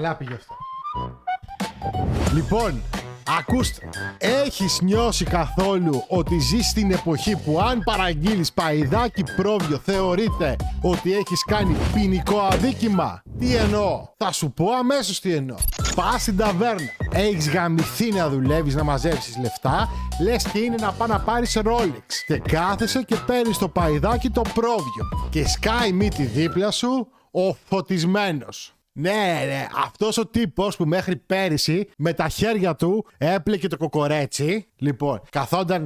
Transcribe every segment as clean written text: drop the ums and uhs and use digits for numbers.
Καλά πήγε αυτό. Λοιπόν, ακούστε, έχεις νιώσει καθόλου ότι ζεις στην εποχή που αν παραγγείλεις παϊδάκι πρόβιο θεωρείται ότι έχεις κάνει ποινικό αδίκημα? Τι εννοώ? Θα σου πω αμέσως τι εννοώ. Πας στην ταβέρνα, έχεις γαμηθεί να δουλεύεις, να μαζέψεις λεφτά, λες και είναι να πά να πάρεις Rolex και κάθεσαι και παίρνεις το παϊδάκι το πρόβιο και σκάει μύτη δίπλα σου ο φωτισμένος. Ναι, αυτός ο τύπος που μέχρι πέρυσι με τα χέρια του έπλεκε το κοκορέτσι. Λοιπόν,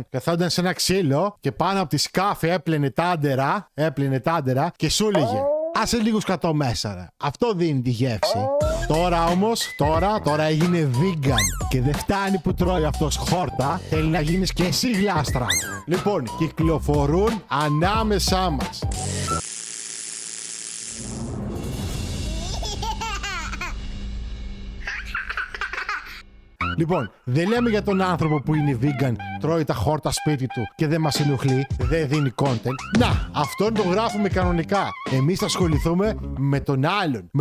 καθόταν σε ένα ξύλο και πάνω από τη σκάφη έπλαινε τάντερα και σου έλεγε άσε λίγο σκατό μέσα ρε. Αυτό δίνει τη γεύση. Τώρα όμως, τώρα έγινε vegan και δεν φτάνει που τρώει αυτός χόρτα, θέλει να γίνεις και εσύ γλάστρα. Λοιπόν, κυκλοφορούν ανάμεσά μας. Λοιπόν, δεν λέμε για τον άνθρωπο που είναι vegan, τρώει τα χόρτα σπίτι του και δεν μας ενοχλεί, δεν δίνει content. Να, αυτόν τον γράφουμε κανονικά. Εμείς θα ασχοληθούμε με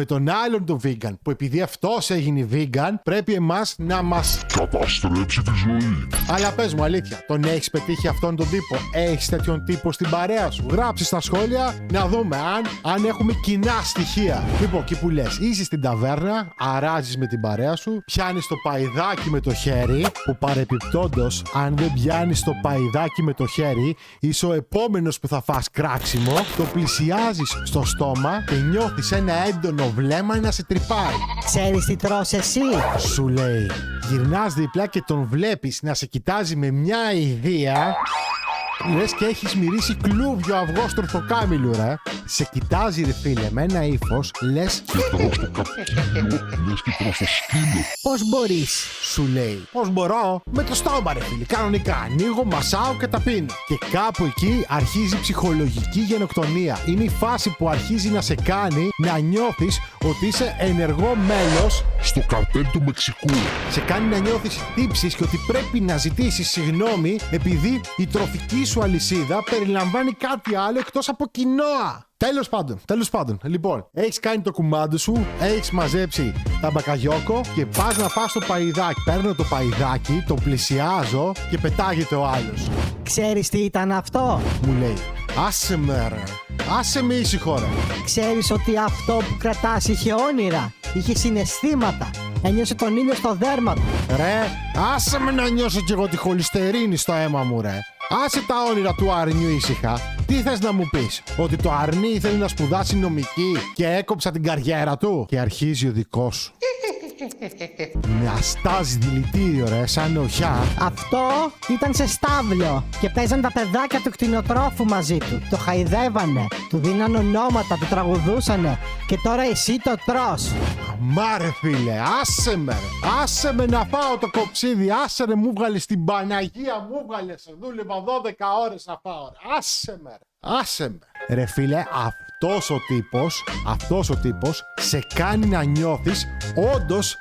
τον άλλον τον vegan, που επειδή αυτός έγινε vegan, πρέπει εμάς να μας καταστρέψει τη ζωή. Αλλά πες μου αλήθεια, τον έχεις πετύχει αυτόν τον τύπο? Έχεις τέτοιον τύπο στην παρέα σου? Γράψε στα σχόλια να δούμε αν έχουμε κοινά στοιχεία. Λοιπόν, εκεί που λες, είσαι στην ταβέρνα, αράζεις με την παρέα σου, πιάνεις το παϊδάκι με το χέρι, που παρεπιπτόντως, αν δεν πιάνεις το παϊδάκι με το χέρι, είσαι ο επόμενος που θα φας κράξιμο, το πλησιάζεις στο στόμα και νιώθεις ένα έντονο βλέμμα να σε τρυπάει. Ξέρεις τι τρως εσύ? Σου λέει, γυρνάς δίπλα και τον βλέπεις να σε κοιτάζει με μια ιδέα. Λες και έχεις μυρίσει κλούβιο αυγό στο ορθοκάμιλου ρε. Σε κοιτάζει ρε φίλε με ένα ύφος, λες Και τρώω στο κατσίκιο, λες και τρώω στο σκύλο. Πώς μπορείς? Σου λέει, πώς μπορώ? Με το στόμα ρε φίλε, κανονικά ανοίγω, μασάω και τα πίνω. Και κάπου εκεί αρχίζει η ψυχολογική γενοκτονία. Είναι η φάση που αρχίζει να σε κάνει να νιώθεις ότι είσαι ενεργό μέλος Στο καρτέλ του Μεξικού. σε κάνει να νιώθεις τύψεις και ότι πρέπει να ζητήσεις συγγνώμη επειδή η τροφική σου αλυσίδα περιλαμβάνει κάτι άλλο εκτός από κοινόα. Τέλος πάντων. Λοιπόν, έχεις κάνει το κουμάντο σου, έχεις μαζέψει τα μπακαγιόκο και πας να φας το παϊδάκι. Παίρνω το παϊδάκι, το πλησιάζω και πετάγεται ο άλλος. Ξέρεις τι ήταν αυτό? Μου λέει, άσε με ρε, άσε με ήσυχο ρε. Ξέρεις ότι αυτό που κρατάς είχε όνειρα, είχε συναισθήματα, ένιωσε τον ήλιο στο δέρμα του. Ρε, άσε με να νιώσω κι εγώ τη χολυστερίνη στο αίμα μου ρε. Άσε τα όνειρα του αρνιού ήσυχα. Τι θες να μου πεις? Ότι το αρνί ήθελε να σπουδάσει νομική και έκοψα την καριέρα του? Και αρχίζει ο δικός σου με αστάζει δηλητήριο ρε, σαν οχιά. Αυτό ήταν σε στάβλιο και παίζαν τα παιδάκια του κτηνοτρόφου μαζί του. Το χαϊδεύανε, του δίναν ονόματα, του τραγουδούσανε και τώρα εσύ το τρως. Αμά ρε φίλε, άσε με να φάω το κοψίδι, άσε ρε, μου βγάλες την Παναγία, μου βγάλες, δούλευα 12 ώρες να φάω ρε. Άσε με. Ρε φίλε, αυτός ο τύπος σε κάνει να νιώθεις όντως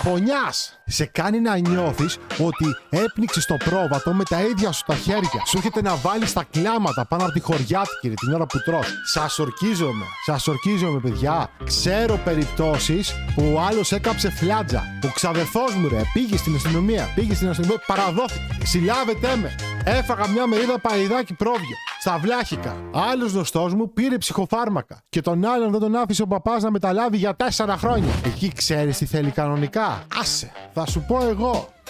φωνιάς. Σε κάνει να νιώθεις ότι έπνιξες το πρόβατο με τα ίδια σου τα χέρια. Σου έρχεται να βάλεις τα κλάματα πάνω από τη χωριάτικη την ώρα που τρως. Σας ορκίζομαι παιδιά. Ξέρω περιπτώσεις που ο άλλος έκαψε φλάτζα. Ο ξαδερφός μου ρε πήγε στην αστυνομία, παραδόθηκε. Συλλάβετε με. Έφαγα μια μερίδα παϊδάκι πρόβιο στα Βλάχικα. Άλλος γνωστός μου πήρε ψυχοφάρμακα και τον άλλον δεν τον άφησε ο παπάς να μεταλάβει για 4 χρόνια. Εκεί ξέρεις τι θέλει κανονικά? Άσε, θα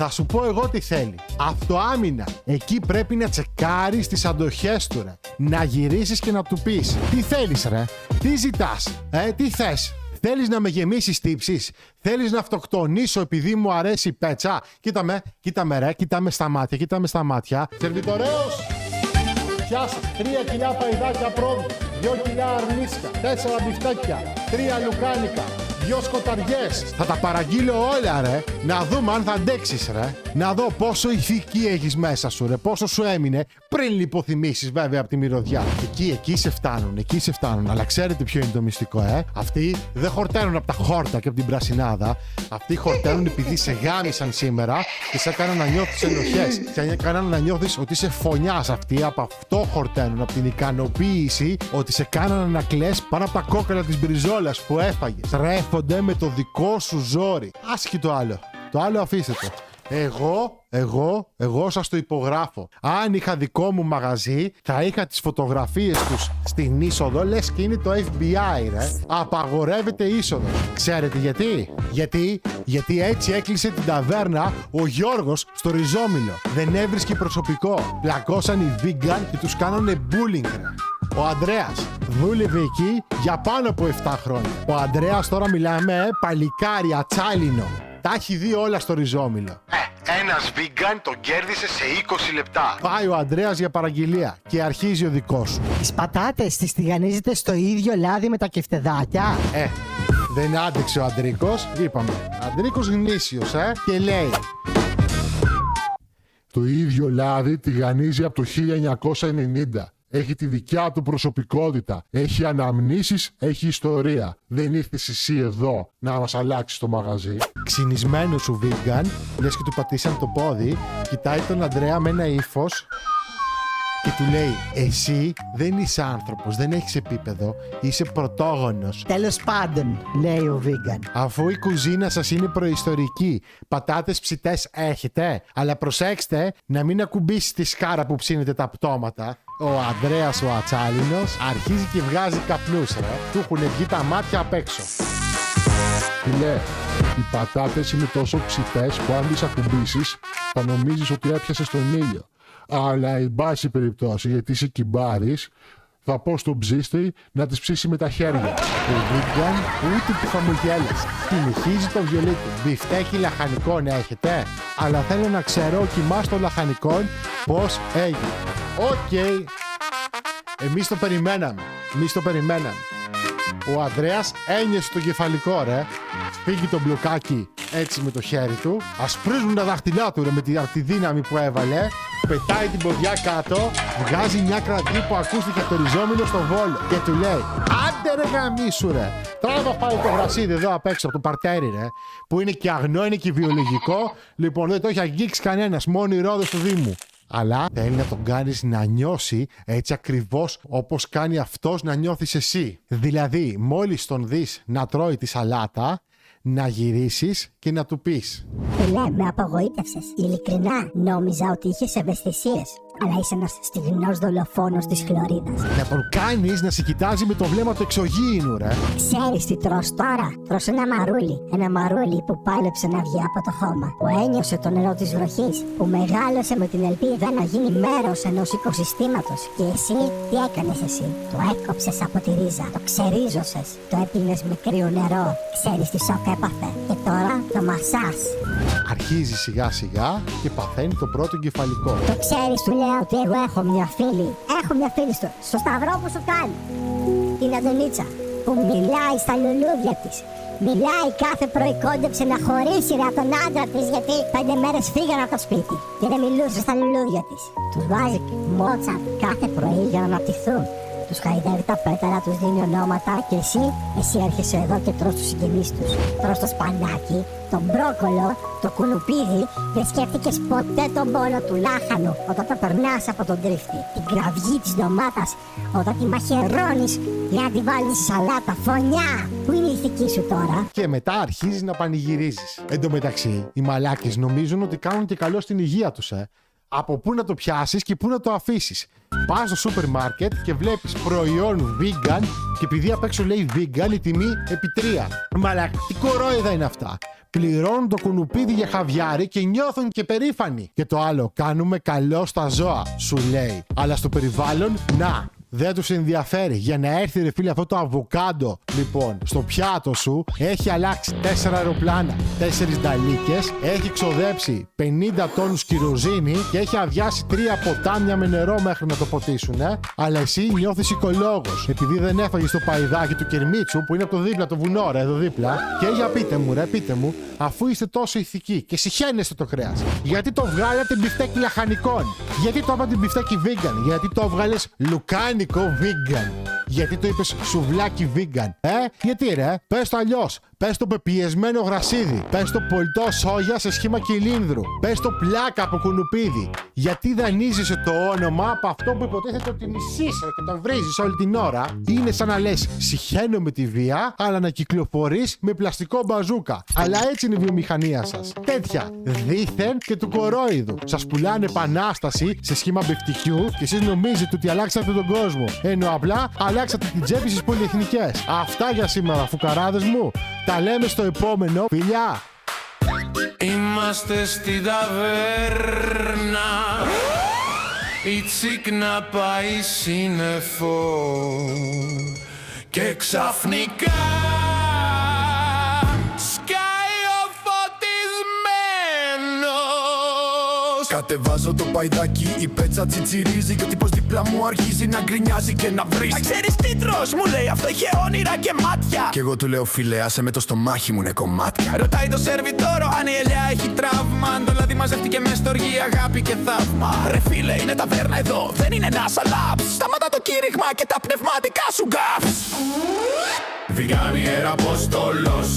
σου πω εγώ τι θέλει. Αυτοάμυνα. Εκεί πρέπει να τσεκάρεις τις αντοχές του ρε. Να γυρίσεις και να του πεις τι θέλεις ρε, τι ζητάς, τι θες? Θέλεις να με γεμίσεις τύψεις? Θέλεις να αυτοκτονήσω επειδή μου αρέσει η πέτσα? Κοίτα με ρε, κοίτα με στα μάτια. Σερβιτορέος! Πιάσα 3 κιλά παϊδάκια πρόβιο, 2 κιλά αρνίσια, 4 μπιφτέκια, 3 λουκάνικα, 2 σκοταριές. Θα τα παραγγείλω όλα ρε, να δούμε αν θα αντέξεις ρε. Να δω πόσο ηθική έχεις μέσα σου, ρε. Πόσο σου έμεινε πριν λιποθυμήσεις, βέβαια, από τη μυρωδιά. Εκεί σε φτάνουν. Αλλά ξέρετε ποιο είναι το μυστικό, Αυτοί δεν χορταίνουν από τα χόρτα και από την πρασινάδα. Αυτοί χορταίνουν επειδή σε γάμισαν σήμερα και σε έκαναν να νιώθεις ενοχές. Σε έκαναν να νιώθεις ότι είσαι φωνιάς. Αυτοί από αυτό χορταίνουν, από την ικανοποίηση ότι σε κάνανε να κλαις πάνω από τα κόκκαλα της μπριζόλας που έφαγες. Τρέφονται με το δικό σου ζόρι. Άσχη το άλλο. Το άλλο αφήστε το. Εγώ σας το υπογράφω. Αν είχα δικό μου μαγαζί, θα είχα τις φωτογραφίες τους στην είσοδο, λες και είναι το FBI, ρε. Απαγορεύεται είσοδο. Ξέρετε γιατί? Γιατί έτσι έκλεισε την ταβέρνα ο Γιώργος στο Ριζόμυλο. Δεν έβρισκε προσωπικό. Πλακώσαν οι vegan και τους κάνανε bullying, ρε. Ο Ανδρέας δούλευε εκεί για πάνω από 7 χρόνια. Ο Ανδρέας τώρα μιλάμε παλικάρι, ατσάλινο. Τα έχει δει όλα στο Ριζόμυλο. Ένας vegan τον κέρδισε σε 20 λεπτά. Πάει ο Ανδρέας για παραγγελία και αρχίζει ο δικός σου. Τις πατάτες τις τηγανίζετε στο ίδιο λάδι με τα κεφτεδάκια. Δεν άντεξε ο Αντρίκος. Είπαμε, Αντρίκος γνήσιος, και λέει: Το ίδιο λάδι τηγανίζει από το 1990. Έχει τη δικιά του προσωπικότητα. Έχει αναμνήσεις, έχει ιστορία. Δεν ήρθες εσύ εδώ να μας αλλάξεις το μαγαζί. Ξυνισμένο σου vegan, λες και του πατήσαν το πόδι, κοιτάει τον Ανδρέα με ένα ύφος και του λέει: Εσύ δεν είσαι άνθρωπος, δεν έχεις επίπεδο, είσαι πρωτόγονος. Τέλος πάντων, λέει ο vegan. Αφού η κουζίνα σας είναι προϊστορική, πατάτες ψητές έχετε, αλλά προσέξτε να μην ακουμπήσει τη σκάρα που ψήνετε τα πτώματα. Ο Ανδρέας ο ατσάλινος αρχίζει και βγάζει καπνούς, ρε. Του έχουν βγει τα μάτια απ' έξω. Φιλέ, οι πατάτες είναι τόσο ψητές που αν τις ακουμπήσεις θα νομίζεις ότι έπιασες τον ήλιο. Αλλά εν πάση περιπτώσει, γιατί είσαι κυμπάρης, θα πω στον ψήστη να τις ψήσει με τα χέρια. Ο vegan ούτε που χαμογέλασε. Συνεχίζει το βιολί του. Μπιφτέκι λαχανικών έχετε? Αλλά θέλω να ξέρω ο κοιμάς των λαχανικών πώς έγινε. Οκ. Εμείς το περιμέναμε. Ο Ανδρέας ένιωσε το κεφαλικό, ρε. Φύγει το μπλοκάκι έτσι με το χέρι του. Ασπρίζουν τα δάχτυλά του, ρε, με τη δύναμη που έβαλε. Πετάει την ποδιά κάτω, βγάζει μια κρατή που ακούστηκε από το Ριζόμυλο στο Βόλο και του λέει: Άντε ρε γαμίσου, ρε. Τράβα πάλι το γρασίδι εδώ απ' έξω από το παρτέρι, ρε. Που είναι και αγνό, είναι και βιολογικό. Λοιπόν, δεν το έχει αγγίξει κανένας, μόνο οι ρόδες του Δήμου. Αλλά θέλει να τον κάνεις να νιώσει έτσι ακριβώς όπως κάνει αυτός να νιώθεις εσύ. Δηλαδή, μόλις τον δεις να τρώει τη σαλάτα, να γυρίσεις και να του πεις: Φιλέ, με απογοήτευσες. Ειλικρινά, νόμιζα ότι είχες ευαισθησίες. Αλλά είσαι ένας στιγνός δολοφόνος της χλωρίδας. Να τον κάνεις να σε κοιτάζει με το βλέμμα του εξωγήινου, ρε. Ξέρεις τι τρως τώρα? Τρως ένα μαρούλι. Ένα μαρούλι που πάλεψε να βγει από το χώμα. Που ένιωσε το νερό της βροχής. Που μεγάλωσε με την ελπίδα να γίνει μέρος ενός οικοσυστήματος. Και εσύ, τι έκανες εσύ? Το έκοψες από τη ρίζα. Το ξερίζωσες. Το έπινες με κρύο νερό. Ξέρεις τι σοκ έπαθε? Και τώρα το μασάς. Αρχίζει σιγά σιγά και παθαίνει το πρώτο κεφαλικό. Το ξέρεις, του λέω ότι εγώ έχω μια φίλη. Έχω μια φίλη στο σταυρό που σου κάνει. Την Αντωνίτσα. Που μιλάει στα λουλούδια της. Μιλάει κάθε πρωί, κόντεψε να χωρίσει ρε τον άντρα της γιατί 5 μέρες φύγανε από το σπίτι. Και δεν μιλούσε στα λουλούδια της. Τους βάζει μότσα κάθε πρωί για να αναπτυχθούν. Τους χαϊδεύει τα πέταρα, τους δίνει ονόματα και εσύ έρχεσαι εδώ και τρως τους συγγενείς τους. Τρως το σπανάκι, τον μπρόκολο, το κουνουπίδι. Δεν σκέφτηκες ποτέ τον πόνο του λάχανου όταν το περνάς από τον τρίφτη. Την κραυγή της ντομάτας όταν τη μαχαιρώνεις για να τη βάλεις στη σαλάτα. Φωνιά! Πού είναι η ηθική σου τώρα? Και μετά αρχίζεις να πανηγυρίζεις. Εν τω μεταξύ, οι μαλάκες νομίζουν ότι κάνουν και καλό στην υγεία τους, Από πού να το πιάσεις και πού να το αφήσεις. Πας στο σούπερ μάρκετ και βλέπεις προϊόν vegan και επειδή απ' έξω λέει vegan η τιμή επί 3. Μαλάκα, τι κορόιδα είναι αυτά. Πληρώνουν το κουνουπίδι για χαβιάρι και νιώθουν και περήφανοι. Και το άλλο, κάνουμε καλό στα ζώα, σου λέει. Αλλά στο περιβάλλον, να, δεν τους ενδιαφέρει. Για να έρθει ρε φίλε αυτό το αβοκάντο λοιπόν στο πιάτο σου, έχει αλλάξει 4 αεροπλάνα, 4 νταλίκες, έχει ξοδέψει 50 τόνους κυροζίνη και έχει αδειάσει 3 ποτάμια με νερό μέχρι να το ποτίσουνε. Αλλά εσύ νιώθεις οικολόγος επειδή δεν έφαγες το παϊδάκι του Κερμίτσου που είναι από το δίπλα το βουνό, ρε, εδώ δίπλα. Και για πείτε μου, αφού είστε τόσο ηθικοί και συχαίνεστε το κρέας, γιατί το βγάλατε μπιφτέκι λαχανικών? Γιατί το είπατε μπιφτέκι vegan? Γιατί το βγάλες λουκάνικο vegan? Γιατί το είπες σουβλάκι vegan? Γιατί ρε, πες το αλλιώς. Πες το πεπιεσμένο γρασίδι. Πες το πολτό σόγια σε σχήμα κυλίνδρου. Πες το πλάκα από κουνουπίδι. Γιατί δανείζεσαι το όνομα από αυτό που υποτίθεται ότι μισείς και τον βρίζεις όλη την ώρα? Είναι σαν να λες συχαίνω με τη βία, αλλά να κυκλοφορείς με πλαστικό μπαζούκα. Αλλά έτσι είναι η βιομηχανία σας. Τέτοια δήθεν και του κορόιδου. Σας πουλάνε επανάσταση σε σχήμα μπιφτικιού και εσείς νομίζετε ότι αλλάξατε τον κόσμο. Ενώ απλά αλλάξατε την τσέπη στις πολυεθνικές. Αυτά για σήμερα, φουκαράδες μου. Τα λέμε στο επόμενο. Φιλιά! Είμαστε στην ταβέρνα, η τσίκνα πάει σύννεφο και ξαφνικά σκάει ο φωτισμένος. Κατεβάζω το παϊδάκι, η πέτσα τσιτσιρίζει και ο τύπος δίπλα μου αρχίζει να γκρινιάζει και να βρίζει. Μα ξέρεις τι τρως, μου λέει αυτό είχε όνειρα και μάτια. Κι εγώ του λέω φίλε, άσε με το στομάχι μου είναι κομμάτια. Ρωτάει το σερβιτόρο αν η ελιά έχει τραύμα, αν το λάδι μαζεύτηκε μες στο οργή, αγάπη και θαύμα. Ρε φίλε, είναι ταβέρνα εδώ, δεν είναι ένα σαλάψ. Σταματά το κήρυγμα και τα πνευματικά σου γκάφς. Βιγάνι Αποστόλος,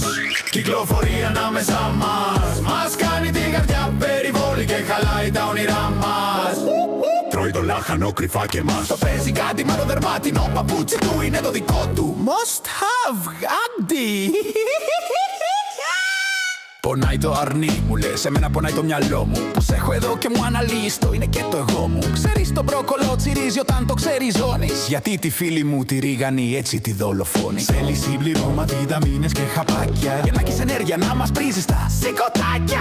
κυκλοφορεί ανάμεσα μας. Μας κάνει την καρδιά περιβόλη και χαλάει τα όνειρά μας. Τρώει το λάχανο κρυφά και μας. Το παίζει κάτι με το δερμάτινο παπούτσι του, είναι το δικό του. Must have Gandhi. Πονάει το αρνί μου λες, εμένα πονάει το μυαλό μου. Που σε έχω εδώ και μου αναλύεις, το είναι και το εγώ μου. Ξέρεις το μπρόκολο τσιρίζει όταν το ξεριζώνεις. Γιατί τη φίλη μου τη ρίγανη έτσι τη δολοφόνη. Θέλει συμπληρώμα, βιταμίνες και χαπάκια. Για να έχεις ενέργεια να μας πρίζεις τα σηκωτάκια.